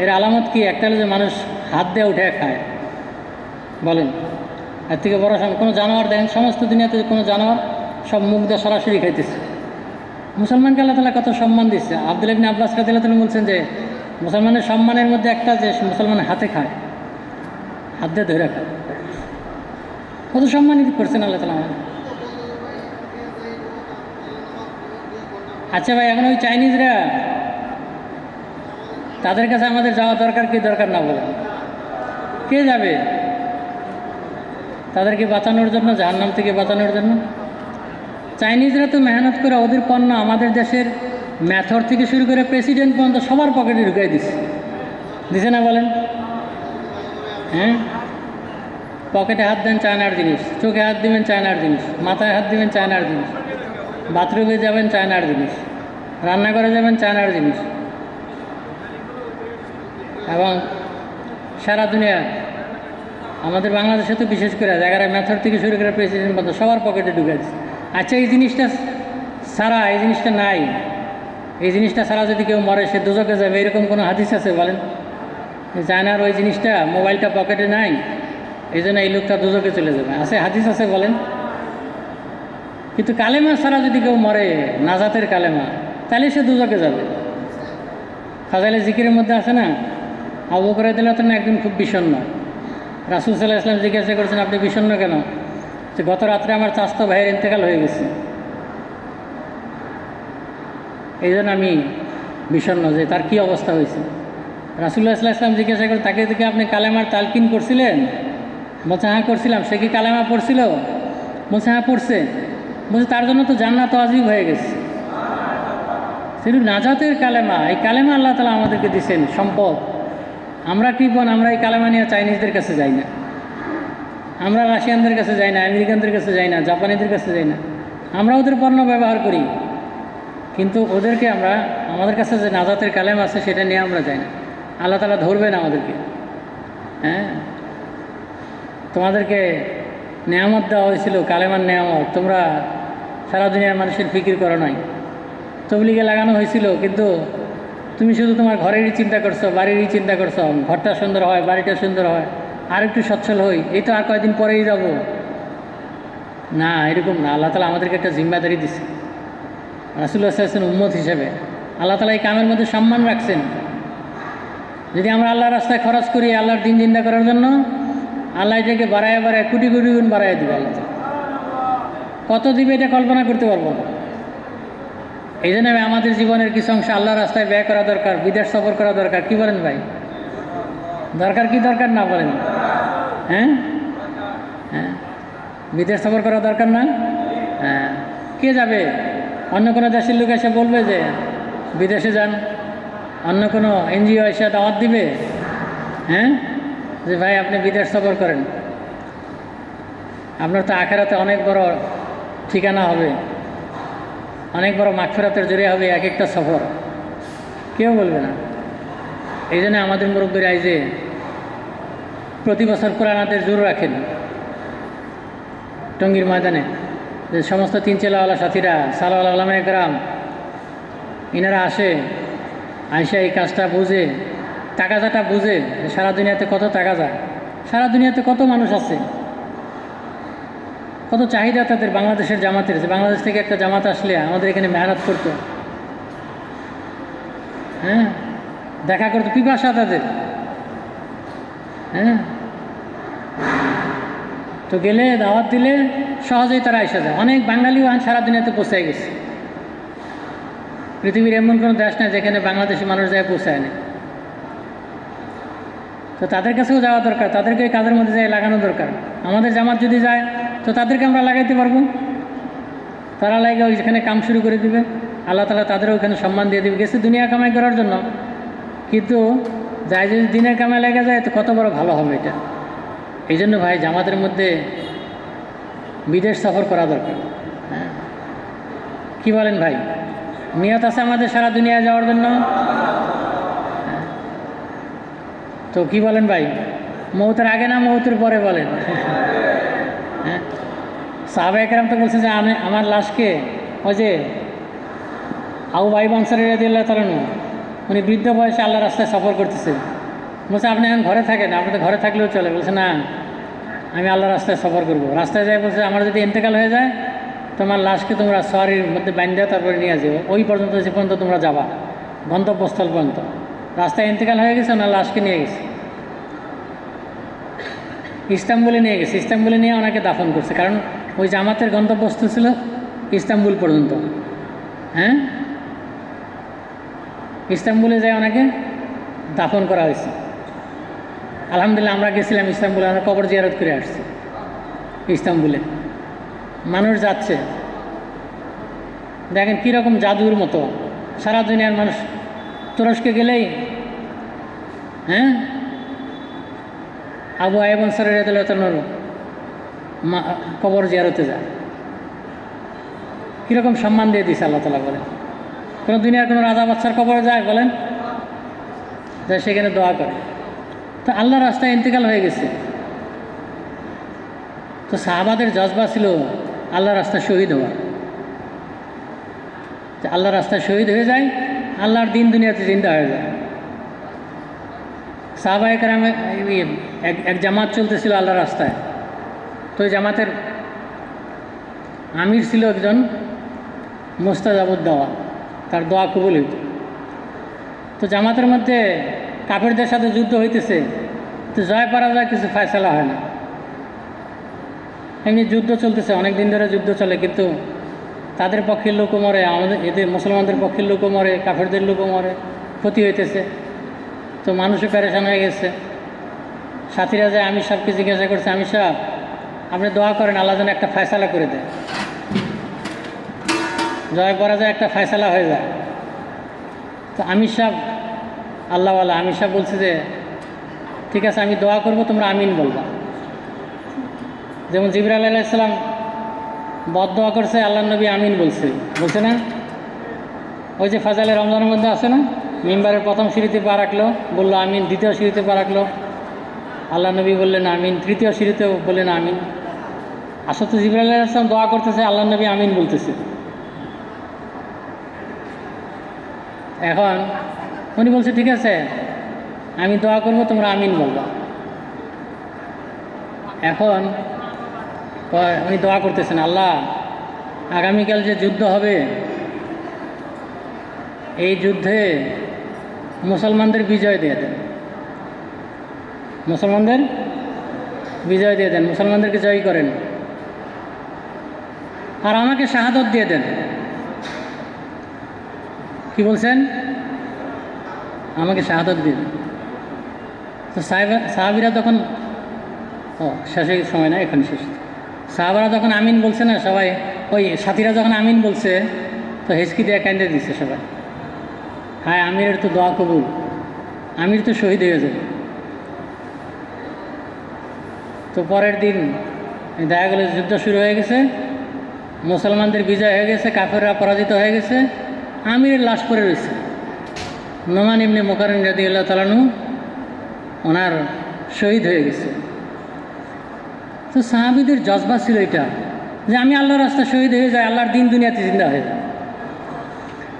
Speaker 2: এর আলামত কি? একটা হলো যে মানুষ হাত দিয়ে উঠে খায়, বলেন এর থেকে বড় কোনো জানোয়ার দেখেন, সমস্ত দুনিয়াতে কোনো জানোয়ার সব মুখ দিয়ে সরাসরি খাইতেছে। মুসলমানকে আল্লাহ তাআলা কত সম্মান দিচ্ছে। আব্দুল্লাহ ইবনে আব্বাস রাদিয়াল্লাহু আনহু বলছেন যে মুসলমানের সম্মানের মধ্যে একটা যে মুসলমান হাতে খায়, হাত দিয়ে ধরে খায়, কত সম্মানিত করছেন আল্লাহ তাআলা আমাদের। আচ্ছা ভাই, এখন ওই চাইনিজরা, তাদের কাছে আমাদের যাওয়া দরকার কি দরকার না বলে? কে যাবে? তাদেরকে বাঁচানোর জন্য, জাহান্নাম থেকে বাঁচানোর জন্য। চাইনিজরা তো মেহনত করে ওদের পণ্য আমাদের দেশের ম্যাথর থেকে শুরু করে প্রেসিডেন্ট পর্যন্ত সবার পকেটে ঢুকাই দিছে না বলেন? হ্যাঁ, পকেটে হাত দেন চায়নার জিনিস, চোখে হাত দিবেন চায়নার জিনিস, মাথায় হাত দিবেন চায়নার জিনিস, বাথরুমে যাবেন চায়নার জিনিস, রান্নাঘরে যাবেন চায়নার জিনিস, এবং সারা দুনিয়া আমাদের বাংলাদেশে তো বিশেষ করে জায়গায় ম্যাথর থেকে শুরু করে প্রেসিডেন্ট পর্যন্ত সবার পকেটে ঢুকে দিচ্ছে। আচ্ছা, এই জিনিসটা ছাড়া, এই জিনিসটা নাই, এই জিনিসটা ছাড়া যদি কেউ মরে সে দোজখে যাবে, এরকম কোনো হাদিস আছে বলেন? চায়নার ওই জিনিসটা, মোবাইলটা পকেটে নাই, এই জন্য এই লোকটা দোজখে চলে যাবে, আছে? হাদিস আছে বলেন? কিন্তু কালেমা ছাড়া যদি কেউ মরে, নাজাতের কালেমা, তাহলে সে দোজখে যাবে। ফাজাইলে জিকিরের মধ্যে আছে না, আবু বকর রাদিয়াল্লাহু আনহু একদিন খুব বিষণ্ণ। রাসূল সাল্লাল্লাহু আলাইহি ওয়াসাল্লাম জিজ্ঞাসা করেছেন, আপনি বিষণ্ণ কেন? যে গত রাত্রে আমার চাচাতো ভাইয়ের ইন্তেকাল হয়ে গেছে, এই জন্য আমি বিষণ্ণ, যে তার কী অবস্থা হয়েছে। রাসূলুল্লাহ সাল্লাল্লাহু আলাইহি ওয়াসাল্লাম জিজ্ঞাসা করেন, তাকে থেকে আপনি কালেমার তালকিন করছিলেন? বলছে হ্যাঁ করছিলাম। সে কি কালেমা পড়ছিল? বলছে হ্যাঁ পড়ছে। বলছে তার জন্য তো জান্নাত ওয়াজিব হয়ে গেছে। সেটা নাজাতের কালেমা, এই কালেমা আল্লাহ তাআলা আমাদেরকে দিচ্ছেন সম্পদ। আমরা কৃপণ, আমরা এই কালেমা নিয়ে চাইনিজদের কাছে যাই না, আমরা রাশিয়ানদের কাছে যাই না, আমেরিকানদের কাছে যাই না, জাপানিদের কাছে যাই না, আমরা ওদের পণ্য ব্যবহার করি, কিন্তু ওদেরকে আমরা, আমাদের কাছে যে নাজাতের কালেমা আছে সেটা নিয়ে আমরা যাই না। আল্লাহ তাআলা ধরবেন আমাদেরকে। হ্যাঁ, তোমাদেরকে নেয়ামত দেওয়া হয়েছিল, কালেমার নেয়ামত, তোমরা সারা দুনিয়ার মানুষের ফিকির করো নাই। তবলিগে লাগানো হয়েছিল, কিন্তু তুমি শুধু তোমার ঘরেরই চিন্তা করছো, বাড়িরই চিন্তা করছো, ঘরটা সুন্দর হয়, বাড়িটা সুন্দর হয়, আর একটু সচ্ছল হই, এই তো আর কয়েকদিন পরেই যাব না, এরকম না। আল্লাহ তাআলা আমাদেরকে একটা জিম্মাদারি দিচ্ছে, রাসূলুল্লাহ সাল্লাল্লাহু আলাইহি ওয়াসাল্লাম উম্মত হিসেবে। আল্লাহ তাআলা এই কামের মধ্যে সম্মান রাখছেন। যদি আমরা আল্লাহর রাস্তায় খরচ করি আল্লাহর দিন জিন্দা করার জন্য, আল্লাহ এটাকে বাড়ায় বাড়ায় কোটি কোটি গুণ বাড়ায় দিবে। আল্লাহ কত দিবে এটা কল্পনা করতে পারবো না। এই জন্য আমাদের জীবনের কিছু অংশ আল্লাহর রাস্তায় ব্যয় করা দরকার, বিদেশ সফর করা দরকার। কি বলেন ভাই? দরকার কি দরকার না বলেন? হ্যাঁ হ্যাঁ, বিদেশ সফর করা দরকার না? হ্যাঁ, কে যাবে? অন্য কোনো দেশের লোক এসে বলবে যে বিদেশে যান, অন্য কোনো এনজিও এসে দাওয়াত দিবে, হ্যাঁ, যে ভাই আপনি বিদেশ সফর করেন, আপনার তো আখিরাতে অনেক বড় ঠিকানা হবে, অনেক বড় মাগফিরাতের জরিয়া হবে এক একটা সফর। কেউ বলবে না। এই জন্য আমাদের মুরব্বীরা এই যে প্রতি বছর কোরআনাদের জোর রাখেন টঙ্গীর ময়দানে, যে সমস্ত তিন চেলাওয়ালা সাথীরা, সালাওয়ালা আলামায়ে কেরাম, ইনারা আসে, আইসা এই কাজটা বুঝে, তাকাজাটা বুঝে, সারা দুনিয়াতে কত তাকাজা, সারা দুনিয়াতে কত মানুষ আছে, কত চাহিদা তাদের বাংলাদেশের জামাতের, যে বাংলাদেশ থেকে একটা জামাত আসলে আমাদের এখানে মেহনত করতো, হ্যাঁ, দেখা করতো, পিপাসা তাদের। হ্যাঁ, তো গেলে দাওয়াত দিলে সহজেই তারা এসে যায়। অনেক বাঙালিও সারা দুনিয়াতে পৌঁছায় গেছে। পৃথিবীর এমন কোনো দেশ নাই যেখানে বাংলাদেশি মানুষ যায় পৌঁছায় না। তো তাদের কাছেও যাওয়া দরকার, তাদেরকে এই কাজের মধ্যে যায় লাগানো দরকার। আমাদের জামাত যদি যায় তো তাদেরকে আমরা লাগাইতে পারবো, তারা লাগে ওইখানে কাম শুরু করে দিবে, আল্লাহ তাআলা তাদেরও ওইখানে সম্মান দিয়ে দেবে। গেছে দুনিয়া কামাই করার জন্য, কিন্তু যাই যদি দিনের কামাই লেগে যায় তো কত বড় ভালো হবে এটা। এই জন্য ভাই জামাতের মধ্যে বিদেশ সফর করা দরকার। হ্যাঁ, কি বলেন ভাই? নিয়ত আছে আমাদের সারা দুনিয়া যাওয়ার জন্য? তো কি বলেন ভাই, মৌতের আগে না মৌতের পরে বলেন? হ্যাঁ, সাহাবায়ে কেরাম তো বলছে যে আমার লাশকে ওই যে আবু আইয়ুব আনসারী রাদিয়াল্লাহু তাআলা আনহু, উনি বৃদ্ধ বয়সে আল্লাহ রাস্তায় সফর করতেছে, বলছে আপনি এখন ঘরে থাকেন, আপনি তো ঘরে থাকলেও চলে। বলছে না, আমি আল্লাহ রাস্তায় সফর করবো। রাস্তায় যাই বলছে আমার যদি ইন্তেকাল হয়ে যায়, তোমার লাশকে তোমরা সওয়ারির মধ্যে বাঁধা তারপরে নিয়ে যাও, ওই পর্যন্ত যে পর্যন্ত তোমরা যাবা, গন্তব্যস্থল পর্যন্ত। রাস্তায় ইন্তেকাল হয়ে গেছে, ওনার লাশকে নিয়ে গেছে, ইস্তাম্বুলে নিয়ে গেছে। ইস্তাম্বুলে নিয়ে ওনাকে দাফন করছে, কারণ ওই জামাতের গন্তব্যস্থল ছিল ইস্তাম্বুল পর্যন্ত। হ্যাঁ, ইস্তাম্বুলে যায় ওনাকে দাফন করা হয়েছে। আলহামদুলিল্লাহ আমরা গেছিলাম ইস্তাম্বুলে, আমরা কবর জিয়ারত করে আসছি। ইস্তাম্বুলে মানুষ যাচ্ছে, দেখেন কীরকম জাদুর মতো সারা দুনিয়ার মানুষ। তুরস্কে গেলেই হ্যাঁ আবু আইয়ুব আনসারী রাদিয়াল্লাহু তাআলা কবর জিয়ারতে যায়। কীরকম সম্মান দিয়ে দিয়েছে আল্লাহ তাআলা বলেন। কোনো দুনিয়ার কোনো রাজা বাদশার কবরে যায় বলেন, যায় সেখানে দোয়া করে। তো আল্লাহ রাস্তায় ইন্তেকাল হয়ে গেছে, তো সাহাবাদের জজবা ছিল আল্লাহ রাস্তায় শহীদ হওয়া। আল্লাহ রাস্তায় শহীদ হয়ে যায়, আল্লাহর দিন দুনিয়াতে জিন্দা হয়ে যায়। সাহাবায়ে কেরামে এক জামাত চলতেছিল আল্লাহ রাস্তায়, তো ওই জামাতের আমির ছিল একজন মুস্তাজাবুদ দাওয়া, তার দোয়া কবুল হইত। তো জামাতের মধ্যে কাফেরদের সাথে যুদ্ধ হইতেছে, তো জয় পরাজয় কিছু ফয়সালা হয় না। এমনি যুদ্ধ চলতেছে, অনেক দিন ধরে যুদ্ধ চলে, কিন্তু তাদের পক্ষের লোকও মরে, আমাদের এদের মুসলমানদের পক্ষের লোকও মরে, কাফেরদের লোকও মরে, ক্ষতি হইতেছে। তো মানুষও পেরেশান হয়ে গেছে। সাথীরা যায় আমির সাহেবকে জিজ্ঞাসা করছে, আমির সাহেব আপনি দোয়া করেন আল্লাহ যেন একটা ফয়সালা করে দেয়, জয় পরাজয় একটা ফয়সালা হয়ে যায়। তো আমির সাহেব আল্লাহওয়ালা, আমির সাহেব বলছে যে ঠিক আছে আমি দোয়া করব, তোমরা আমিন বলবা। যেমন জিবরাইল আলাইহিস সালাম বদদোয়া করছে, আল্লাহ নবী আমিন বলছে, বলছে না? ওই যে ফাজালে রমজানের মধ্যে আছে না, মিম্বারের প্রথম সিঁড়িতে পা রাখলো, বললো আমিন, দ্বিতীয় সিঁড়িতে পা রাখলো, আল্লাহ নবী বললেন আমিন, তৃতীয় সিঁড়িতেও বললেন আমিন। আসলে তো জিবরাইল আলাইহিস সালাম দোয়া করতেছে, আল্লাহ নবী আমিন বলতেছে। এখন উনি বলছে ঠিক আছে আমি দোয়া করবো, তোমরা আমিন বলবা। এখন উনি দোয়া করতেছেন, আল্লাহ আগামীকাল যে যুদ্ধ হবে, এই যুদ্ধে মুসলমানদের বিজয় দিয়ে দেন, মুসলমানদের বিজয় দিয়ে দেন, মুসলমানদেরকে জয় করেন, আর আমাকে শাহাদত দিয়ে দেন। কি বলছেন? আমাকে শাহাদত দিয়ে দেন। তো সাহাবীরা তখন শেষের সময় না, এখানে শেষ। সাহাবারা যখন আমিন বলছে না, সবাই ওই সাথীরা যখন আমিন বলছে, তো হেসকি দিয়ে কান্দে দিচ্ছে সবাই। হ্যাঁ, আমিরের তো দোয়া কবুল, আমির তো শহীদ হয়ে যাবে। তো পরের দিন দেখা গেল যুদ্ধ শুরু হয়ে গেছে, মুসলমানদের বিজয় হয়ে গেছে, কাফেররা পরাজিত হয়ে গেছে, আমিরের লাশ পড়ে রয়েছে। নোমান ইবনে মুকাররিন রাদিয়াল্লাহু তাআলা আনহু ওনার শহীদ হয়ে গেছে। তো সাহাবীদের জজবা ছিল এটা, যে আমি আল্লাহর রাস্তায় শহীদ হয়ে যাই, আল্লাহর দিন দুনিয়াতে জিন্দা হয়ে যায়।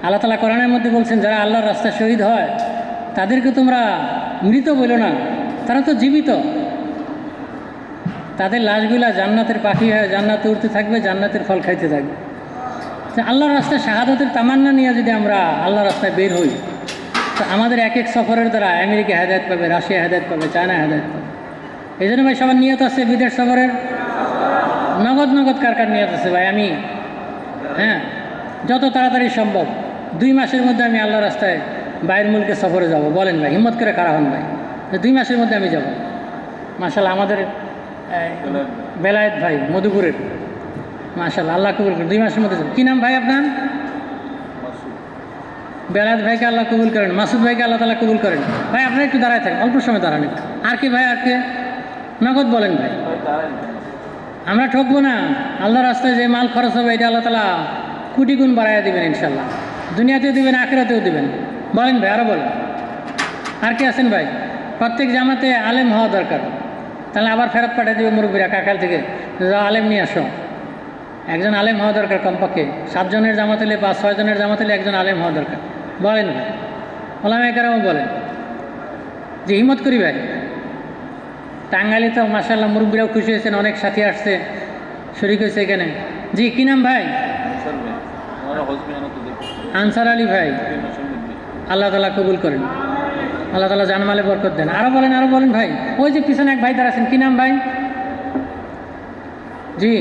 Speaker 2: আল্লাহ তাআলা কোরআনের মধ্যে বলছেন, যারা আল্লাহর রাস্তায় শহীদ হয় তাদেরকে তোমরা মৃত বলো না, তারা তো জীবিত। তাদের লাশগুলা জান্নাতের পাখি হয়ে জান্নাতে উঠতে থাকবে, জান্নাতের ফল খাইতে থাকবে। আল্লাহর রাস্তায় শাহাদাতের তামান্না নিয়ে যদি আমরা আল্লাহর রাস্তায় বের হই, তো আমাদের এক এক সফরের দ্বারা আমেরিকা হেদায়েত পাবে, রাশিয়া হেদায়েত পাবে, চায়না হেদায়েত পাবে। এই জন্য ভাই সবার নিয়ত আছে বিদেশ সফরের, নগদ কার নিয়ত আছে ভাই? আমি যত তাড়াতাড়ি সম্ভব 2 মাসের মধ্যে আমি আল্লাহর রাস্তায় বাইরের মুলকে সফরে যাব। বলেন ভাই, হিম্মত করে কারা হন ভাই, 2 মাসের মধ্যে আমি যাব। মাশাআল্লাহ আমাদের বেলায়েত ভাই মধুপুরের, মাশাআল্লাহ আল্লাহ কবুল করেন, 2 মাসের মধ্যে যাব। কী নাম ভাই আপনার? বেলায়েত ভাইকে আল্লাহ কবুল করেন, মাসুদ ভাইকে আল্লাহ তাআলা কবুল করেন। ভাই আপনারা একটু দাঁড়ায় থাকেন, অল্প সময় দাঁড়ান। আর কি ভাই, আর কে? নগদ বলেন ভাই। আমরা ঠকবো না। আল্লাহ রাস্তায় যে মাল খরচ হবে এটা আল্লাহ তাআলা কোটি গুণ বাড়াইয়া দিবেন ইনশাল্লাহ। দুনিয়াতেও দিবেন, আখিরাতেও দিবেন। বলেন ভাই, আরও বলেন। আর কি আছেন ভাই? প্রত্যেক জামাতে আলেম হওয়া দরকার। তাহলে আবার ফেরত পাঠিয়ে দেবে মুরব্বীরা কাকাল থেকে, যাও আলেম নিয়ে আসো। একজন আলেম হওয়া দরকার কমপক্ষে। 7 জনের জামাত হলে বা 6 জনের জামাত হলে একজন আলেম হওয়া দরকার। বলেন ভাই, ওলামায়ে কেরামও বলেন যে হিম্মত করি ভাই। টাঙ্গাইলে তো মাশাআল্লাহ মুরব্বীরাও খুশি হয়েছেন, অনেক সাথী আসছে, শরীক হয়েছে এখানে। জি, কি নাম ভাই? আনসার আলী ভাই। আল্লাহ তাআলা কবুল করেন, আল্লাহ তাআলা জানমালে বরকত দেন। আরও বলেন, আরও বলেন ভাই। ওই যে পিছনে এক ভাই দাঁড়াচ্ছেন, কি নাম ভাই? জি,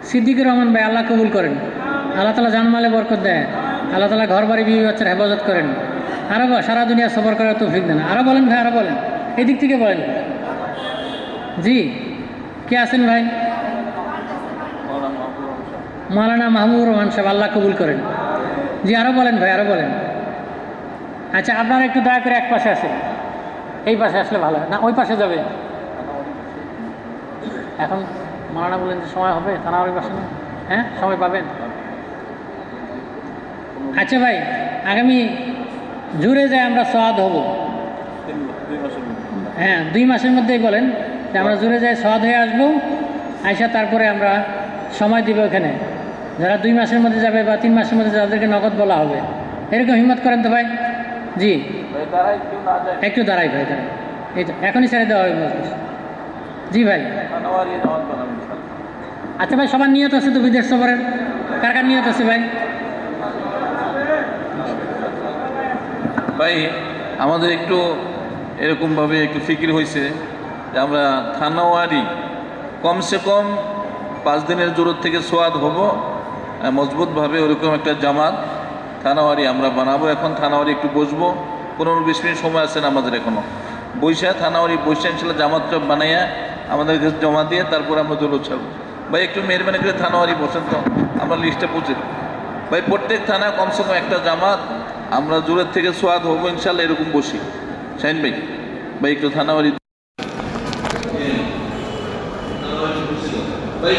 Speaker 2: সিদ্দিকুর রহমান ভাই। আল্লাহ কবুল করেন, আল্লাহ তাআলা জানমালে বরকত দেয়, আল্লাহ তাআলা ঘর বাড়ি বিবি বাচ্চার হেফাজত করেন। আরও সারা দুনিয়া সফর করার তৌফিক দেন। আরও বলেন ভাই, আরও বলেন। এই দিক থেকে বলেন। জি, কে আছেন ভাই? মাওলানা মাহবুবুর রহমান সাহেব। আল্লাহ কবুল করেন। জি, আরও বলেন ভাই, আরও বলেন। আচ্ছা, আপনারা একটু দয়া করে এক পাশে আসেন, এই পাশে আসলে ভালো হয় না, ওই পাশে যাবে। এখন মাওলানা বলেন যে সময় হবে, থানা ওই পাশে না? হ্যাঁ, সময় পাবেন। আচ্ছা ভাই, আগামী জুড়ে যায় আমরা সওয়াদ হব। হ্যাঁ, 2 মাসের মধ্যেই বলেন যে আমরা জুড়ে যাই সওয়াদ হয়ে আসবো। আইসা তারপরে আমরা সময় দিব ওখানে। যারা 2 মাসের মধ্যে যাবে বা 3 মাসের মধ্যে যাদেরকে নগদ বলা হবে, এরকম হিম্মত করেন তো ভাই। জি, একটু দাঁড়াই ভাই, দাঁড়াই। এই তো এখনই ছেড়ে দেওয়া হবে মজলিস। জি ভাই। আচ্ছা ভাই, সবার নিয়ত আছে তো বিদেশ সফরের? কার কার নিয়ত আছে ভাই?
Speaker 3: ভাই আমাদের একটু এরকমভাবে একটু ফিকির হয়েছে যে আমরা থানাওয়ারি কমসে কম 5 দিনের জোর থেকে সোয়াদ হব, মজবুতভাবে ওরকম একটা জামাত থানাওয়ারি আমরা বানাবো। এখন থানাওয়ারি একটু বসবো, 15-20 মিনিট সময় আছে আমাদের এখনও। বৈশা থানাওয়ারি বৈশা ইনশাল্লাহ জামাতটা বানাইয়া আমাদের কাছে জমা দিয়ে তারপর আমরা জোর ছাড়বো। ভাই একটু মেহরবানি করে থানাওয়ারি বসেন তো, আমরা লিস্টে পৌঁছে দেব। ভাই প্রত্যেক থানা কমসে কম একটা জামাত আমরা জোরের থেকে সোয়াদ হবো ইনশাল্লাহ, এরকম বসি। শাহিন ভাই, ভাই একটু থানাওয়ারি ভাই